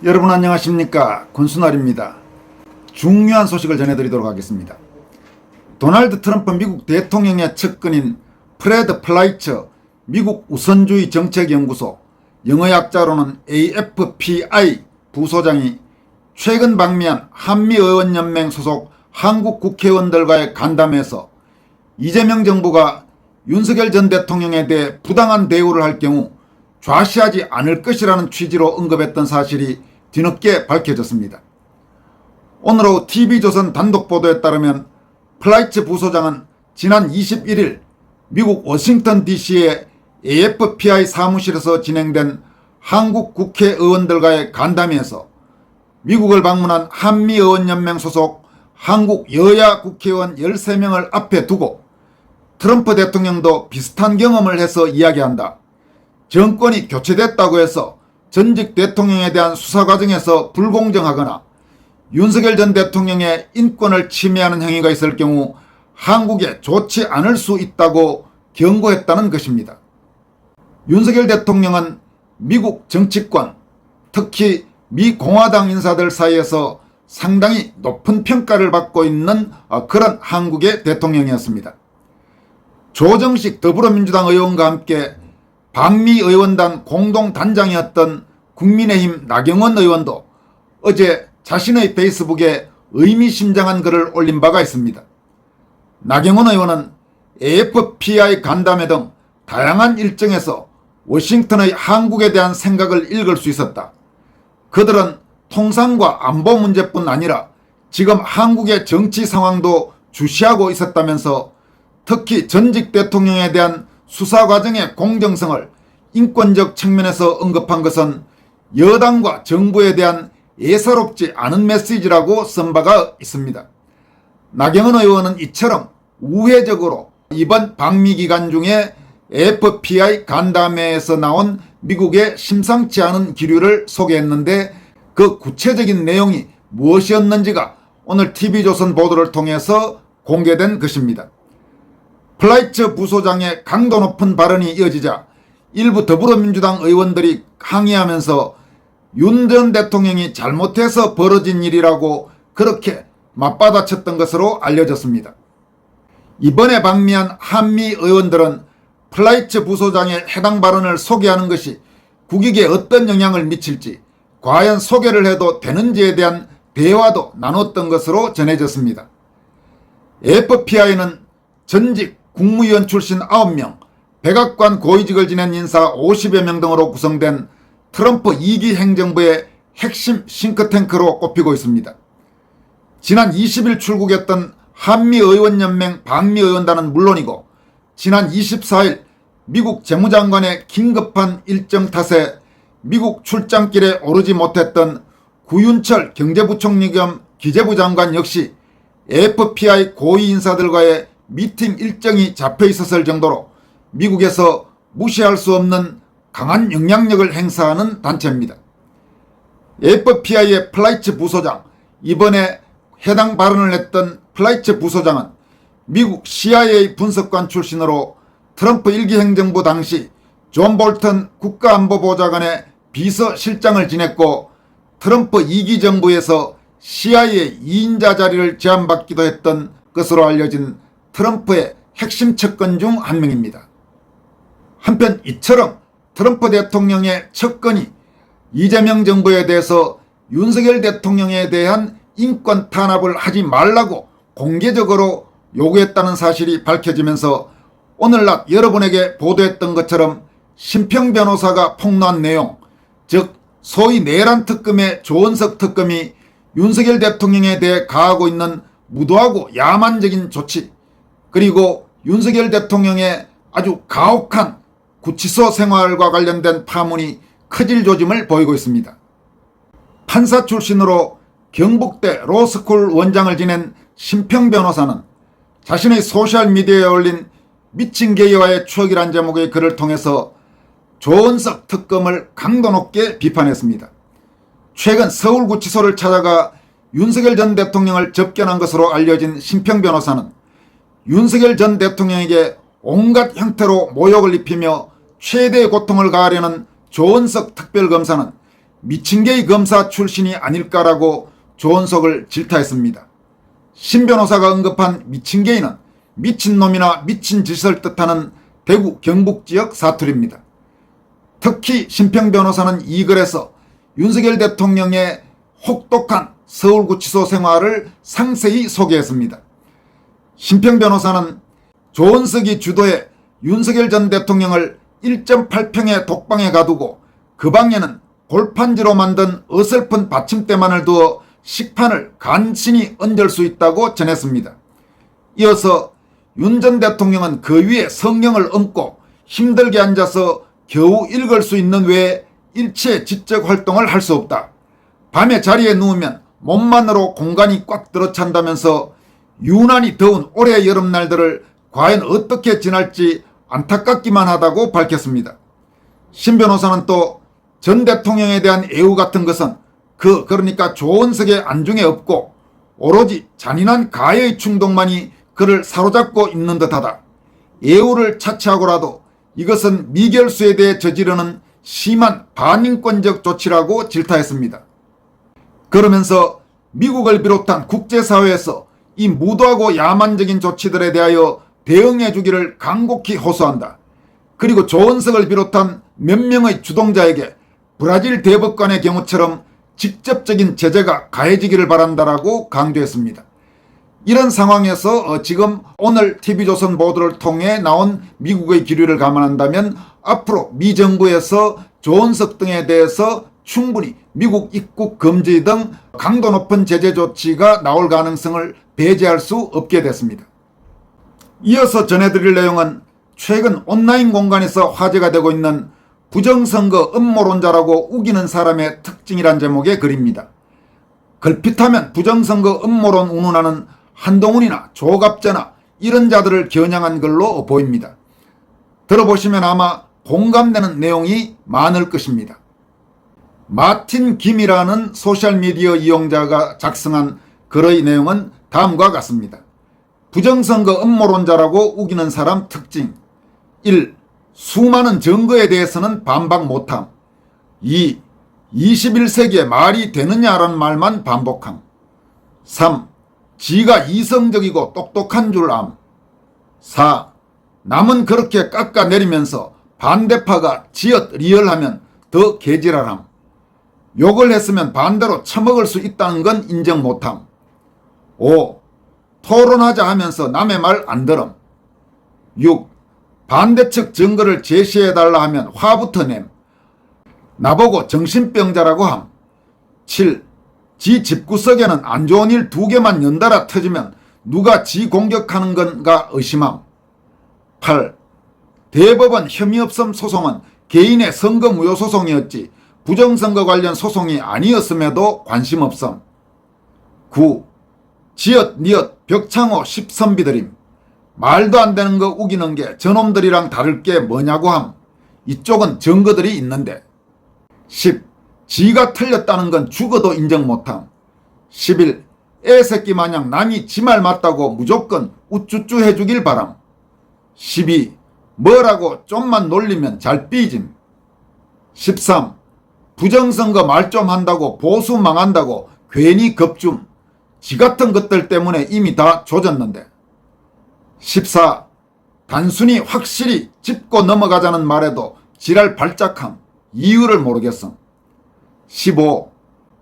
여러분 안녕하십니까, 권순알입니다. 중요한 소식을 전해드리도록 하겠습니다. 도널드 트럼프 미국 대통령의 측근인 프레드 플라이처 미국 우선주의 정책연구소, 영어 약자로는 AFPI 부소장이 최근 방미한 한미의원연맹 소속 한국 국회의원들과의 간담회에서 이재명 정부가 윤석열 전 대통령에 대해 부당한 대우를 할 경우 좌시하지 않을 것이라는 취지로 언급했던 사실이 뒤늦게 밝혀졌습니다. 오늘 오후 TV조선 단독 보도에 따르면 플라이처 부소장은 지난 21일 미국 워싱턴 DC의 AFPI 사무실에서 진행된 한국 국회의원들과의 간담회에서 미국을 방문한 한미의원연맹 소속 한국 여야 국회의원 13명을 앞에 두고 트럼프 대통령도 비슷한 경험을 해서 이야기한다. 정권이 교체됐다고 해서 전직 대통령에 대한 수사 과정에서 불공정하거나 윤석열 전 대통령의 인권을 침해하는 행위가 있을 경우 한국에 좋지 않을 수 있다고 경고했다는 것입니다. 윤석열 대통령은 미국 정치권, 특히 미 공화당 인사들 사이에서 상당히 높은 평가를 받고 있는 그런 한국의 대통령이었습니다. 조정식 더불어민주당 의원과 함께 방미의원단 공동단장이었던 국민의힘 나경원 의원도 어제 자신의 페이스북에 의미심장한 글을 올린 바가 있습니다. 나경원 의원은 AFPI 간담회 등 다양한 일정에서 워싱턴의 한국에 대한 생각을 읽을 수 있었다. 그들은 통상과 안보 문제뿐 아니라 지금 한국의 정치 상황도 주시하고 있었다면서 특히 전직 대통령에 대한 수사 과정의 공정성을 인권적 측면에서 언급한 것은 여당과 정부에 대한 예사롭지 않은 메시지라고 쓴 바가 있습니다. 나경원 의원은 이처럼 우회적으로 이번 방미 기간 중에 AFPI 간담회에서 나온 미국의 심상치 않은 기류를 소개했는데 그 구체적인 내용이 무엇이었는지가 오늘 TV조선 보도를 통해서 공개된 것입니다. 플라이처 부소장의 강도 높은 발언이 이어지자 일부 더불어민주당 의원들이 항의하면서 윤 전 대통령이 잘못해서 벌어진 일이라고 그렇게 맞받아쳤던 것으로 알려졌습니다. 이번에 방미한 한미 의원들은 플라이처 부소장의 해당 발언을 소개하는 것이 국익에 어떤 영향을 미칠지 과연 소개를 해도 되는지에 대한 대화도 나눴던 것으로 전해졌습니다. FPI는 전직 국무위원 출신 9명, 백악관 고위직을 지낸 인사 50여 명 등으로 구성된 트럼프 2기 행정부의 핵심 싱크탱크로 꼽히고 있습니다. 지난 20일 출국했던 한미의원연맹 방미의원단은 물론이고 지난 24일 미국 재무장관의 긴급한 일정 탓에 미국 출장길에 오르지 못했던 구윤철 경제부총리 겸 기재부 장관 역시 FPI 고위 인사들과의 미팅 일정이 잡혀 있었을 정도로 미국에서 무시할 수 없는 강한 영향력을 행사하는 단체입니다. FPI의 플라이처 부소장, 이번에 해당 발언을 했던 플라이처 부소장은 미국 CIA 분석관 출신으로 트럼프 1기 행정부 당시 존 볼턴 국가안보보좌관의 비서실장을 지냈고 트럼프 2기 정부에서 CIA 2인자 자리를 제안받기도 했던 것으로 알려진 트럼프의 핵심 측근 중 한 명입니다. 한편 이처럼 트럼프 대통령의 측근이 이재명 정부에 대해서 윤석열 대통령에 대한 인권 탄압을 하지 말라고 공개적으로 요구했다는 사실이 밝혀지면서 오늘 낮 여러분에게 보도했던 것처럼 심평 변호사가 폭로한 내용, 즉 소위 내란 특검의 조은석 특검이 윤석열 대통령에 대해 가하고 있는 무도하고 야만적인 조치, 그리고 윤석열 대통령의 아주 가혹한 구치소 생활과 관련된 파문이 커질 조짐을 보이고 있습니다. 판사 출신으로 경북대 로스쿨 원장을 지낸 심평 변호사는 자신의 소셜미디어에 올린 미친 게이와의 추억이란 제목의 글을 통해서 조은석 특검을 강도 높게 비판했습니다. 최근 서울구치소를 찾아가 윤석열 전 대통령을 접견한 것으로 알려진 심평 변호사는 윤석열 전 대통령에게 온갖 형태로 모욕을 입히며 최대의 고통을 가하려는 조은석 특별검사는 미친개이 검사 출신이 아닐까라고 조은석을 질타했습니다. 신 변호사가 언급한 미친개이는 미친놈이나 미친 짓을 뜻하는 대구 경북지역 사투리입니다. 특히 심평 변호사는 이 글에서 윤석열 대통령의 혹독한 서울구치소 생활을 상세히 소개했습니다. 심평 변호사는 조은석이 주도해 윤석열 전 대통령을 1.8평의 독방에 가두고 그 방에는 골판지로 만든 어설픈 받침대만을 두어 식판을 간신히 얹을 수 있다고 전했습니다. 이어서 윤 전 대통령은 그 위에 성경을 얹고 힘들게 앉아서 겨우 읽을 수 있는 외에 일체 지적 활동을 할 수 없다. 밤에 자리에 누우면 몸만으로 공간이 꽉 들어찬다면서 유난히 더운 올해 여름날들을 과연 어떻게 지날지 안타깝기만 하다고 밝혔습니다. 신 변호사는 또 전 대통령에 대한 애우 같은 것은 그러니까 조은석의 안중에 없고 오로지 잔인한 가해의 충동만이 그를 사로잡고 있는 듯하다. 애우를 차치하고라도 이것은 미결수에 대해 저지르는 심한 반인권적 조치라고 질타했습니다. 그러면서 미국을 비롯한 국제사회에서 이 무도하고 야만적인 조치들에 대하여 대응해 주기를 간곡히 호소한다. 그리고 조은석을 비롯한 몇 명의 주동자에게 브라질 대법관의 경우처럼 직접적인 제재가 가해지기를 바란다라고 강조했습니다. 이런 상황에서 지금 오늘 TV조선 보도를 통해 나온 미국의 기류를 감안한다면 앞으로 미 정부에서 조은석 등에 대해서 충분히 미국 입국 금지 등 강도 높은 제재 조치가 나올 가능성을 배제할 수 없게 됐습니다. 이어서 전해드릴 내용은 최근 온라인 공간에서 화제가 되고 있는 부정선거 음모론자라고 우기는 사람의 특징이란 제목의 글입니다. 걸핏하면 부정선거 음모론 운운하는 한동훈이나 조갑재나 이런 자들을 겨냥한 글로 보입니다. 들어보시면 아마 공감되는 내용이 많을 것입니다. 마틴 김이라는 소셜미디어 이용자가 작성한 글의 내용은 다음과 같습니다. 부정선거 음모론자라고 우기는 사람 특징 1. 수많은 증거에 대해서는 반박 못함. 2. 21세기에 말이 되느냐라는 말만 반복함. 3. 지가 이성적이고 똑똑한 줄 암. 4. 남은 그렇게 깎아내리면서 반대파가 지읒 리얼하면 더 개지랄함. 욕을 했으면 반대로 처먹을 수 있다는 건 인정 못함. 5. 토론하자 하면서 남의 말 안 들음. 6. 반대측 증거를 제시해달라 하면 화부터 냄. 나보고 정신병자라고 함. 7. 지 집구석에는 안 좋은 일 2개만 연달아 터지면 누가 지 공격하는 건가 의심함. 8. 대법원 혐의 없음 소송은 개인의 선거 무효 소송이었지 부정선거 관련 소송이 아니었음에도 관심 없음. 9. 지읒 니읒 벽창호 10선비들임. 말도 안 되는 거 우기는 게 저놈들이랑 다를 게 뭐냐고 함. 이쪽은 증거들이 있는데. 10. 지가 틀렸다는 건 죽어도 인정 못함. 11. 애새끼 마냥 남이 지 말 맞다고 무조건 우쭈쭈 해주길 바람. 12. 뭐라고 좀만 놀리면 잘 삐짐. 13. 부정선거 말 좀 한다고 보수 망한다고 괜히 겁줌. 지 같은 것들 때문에 이미 다 조졌는데. 14. 단순히 확실히 짚고 넘어가자는 말에도 지랄 발작함. 이유를 모르겠음. 15.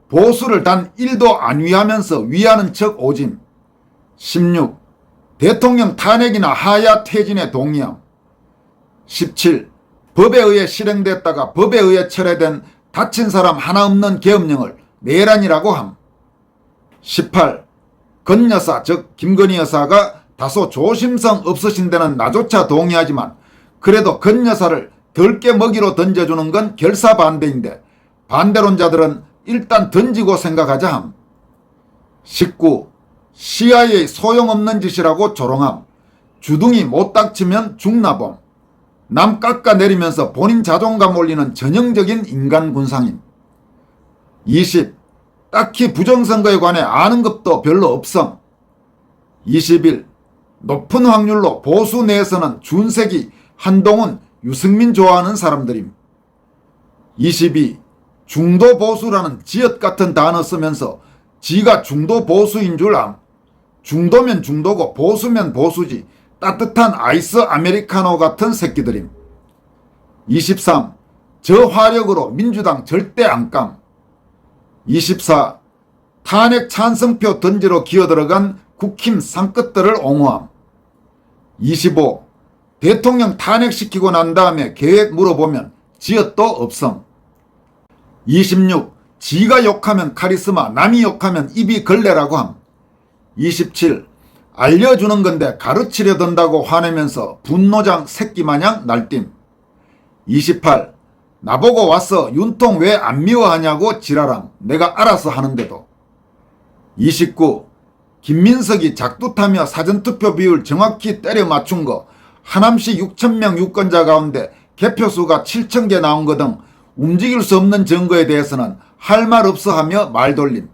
보수를 단 1도 안 위하면서 위하는 척 오짐. 16. 대통령 탄핵이나 하야 퇴진에 동의함. 17. 법에 의해 실행됐다가 법에 의해 철회된 다친 사람 하나 없는 계엄령을 내란이라고 함. 18. 건 여사 즉 김건희 여사가 다소 조심성 없으신 데는 나조차 동의하지만 그래도 건 여사를 덜게 먹이로 던져주는 건 결사반대인데 반대론자들은 일단 던지고 생각하자 함. 19. CIA 소용없는 짓이라고 조롱함. 주둥이 못 닥치면 죽나봄. 남 깎아내리면서 본인 자존감 올리는 전형적인 인간 군상임. 20. 딱히 부정선거에 관해 아는 것도 별로 없음. 21. 높은 확률로 보수 내에서는 준색이 한동훈, 유승민 좋아하는 사람들임. 22. 중도 보수라는 지읒 같은 단어 쓰면서 지가 중도 보수인 줄 암. 중도면 중도고 보수면 보수지. 따뜻한 아이스 아메리카노 같은 새끼들임. 23. 저 화력으로 민주당 절대 안 감. 24. 탄핵 찬성표 던지러 기어들어간 국힘 상끝들을 옹호함. 25. 대통령 탄핵시키고 난 다음에 계획 물어보면 지읒도 없음. 26. 지가 욕하면 카리스마, 남이 욕하면 입이 걸레라고 함. 27. 알려주는 건데 가르치려 든다고 화내면서 분노장 새끼마냥 날뛴. 28. 나보고 와서 윤통 왜 안 미워하냐고 지랄함. 내가 알아서 하는데도. 29. 김민석이 작두타며 사전투표 비율 정확히 때려 맞춘 거 하남시 6,000명 유권자 가운데 개표수가 7,000개 나온 거 등 움직일 수 없는 증거에 대해서는 할 말 없어 하며 말 돌림.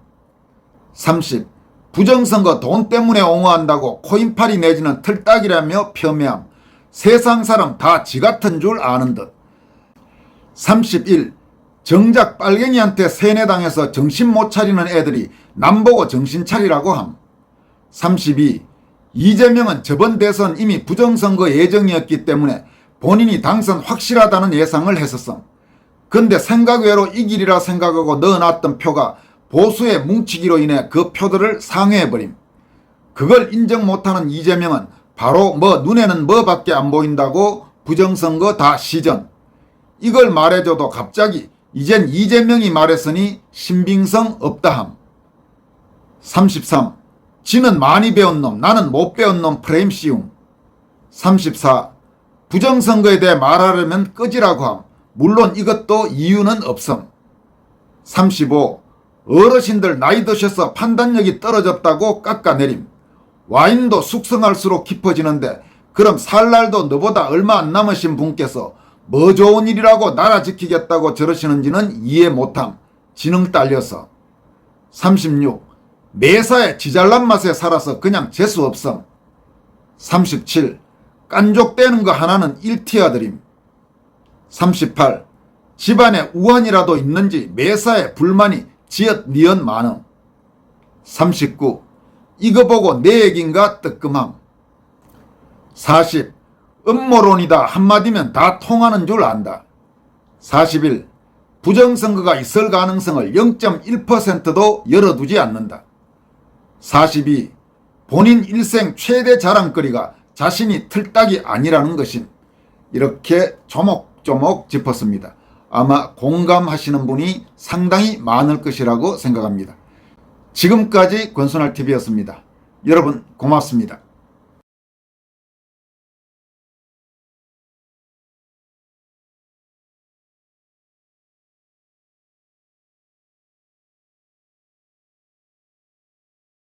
30. 부정선거 돈 때문에 옹호한다고 코인팔이 내지는 틀딱이라며 폄훼함. 세상 사람 다 지 같은 줄 아는 듯. 31. 정작 빨갱이한테 세뇌당해서 정신 못 차리는 애들이 남보고 정신 차리라고 함. 32. 이재명은 저번 대선 이미 부정선거 예정이었기 때문에 본인이 당선 확실하다는 예상을 했었음. 근데 생각외로 이길이라 생각하고 넣어놨던 표가 보수의 뭉치기로 인해 그 표들을 상회해버림. 그걸 인정 못하는 이재명은 바로 눈에는 뭐밖에 안 보인다고 부정선거 다 시전. 이걸 말해줘도 갑자기 이젠 이재명이 말했으니 신빙성 없다함. 33. 지는 많이 배운 놈, 나는 못 배운 놈 프레임 씌움. 34. 부정선거에 대해 말하려면 끄지라고 함. 물론 이것도 이유는 없음. 35. 어르신들 나이 드셔서 판단력이 떨어졌다고 깎아내림. 와인도 숙성할수록 깊어지는데 그럼 살 날도 너보다 얼마 안 남으신 분께서 뭐 좋은 일이라고 나라 지키겠다고 저러시는지는 이해 못함. 지능 딸려서. 36. 매사에 지잘난 맛에 살아서 그냥 재수 없음. 37. 깐족대는 거 하나는 일티어드림. 38. 집안에 우환이라도 있는지 매사에 불만이 지읒 니은 많음. 39. 이거 보고 내 얘긴가 뜨끔함. 40. 음모론이다 한마디면 다 통하는 줄 안다. 41. 부정선거가 있을 가능성을 0.1%도 열어두지 않는다. 42. 본인 일생 최대 자랑거리가 자신이 틀딱이 아니라는 것임. 이렇게 조목조목 짚었습니다. 아마 공감하시는 분이 상당히 많을 것이라고 생각합니다. 지금까지 권순할TV였습니다. 여러분 고맙습니다.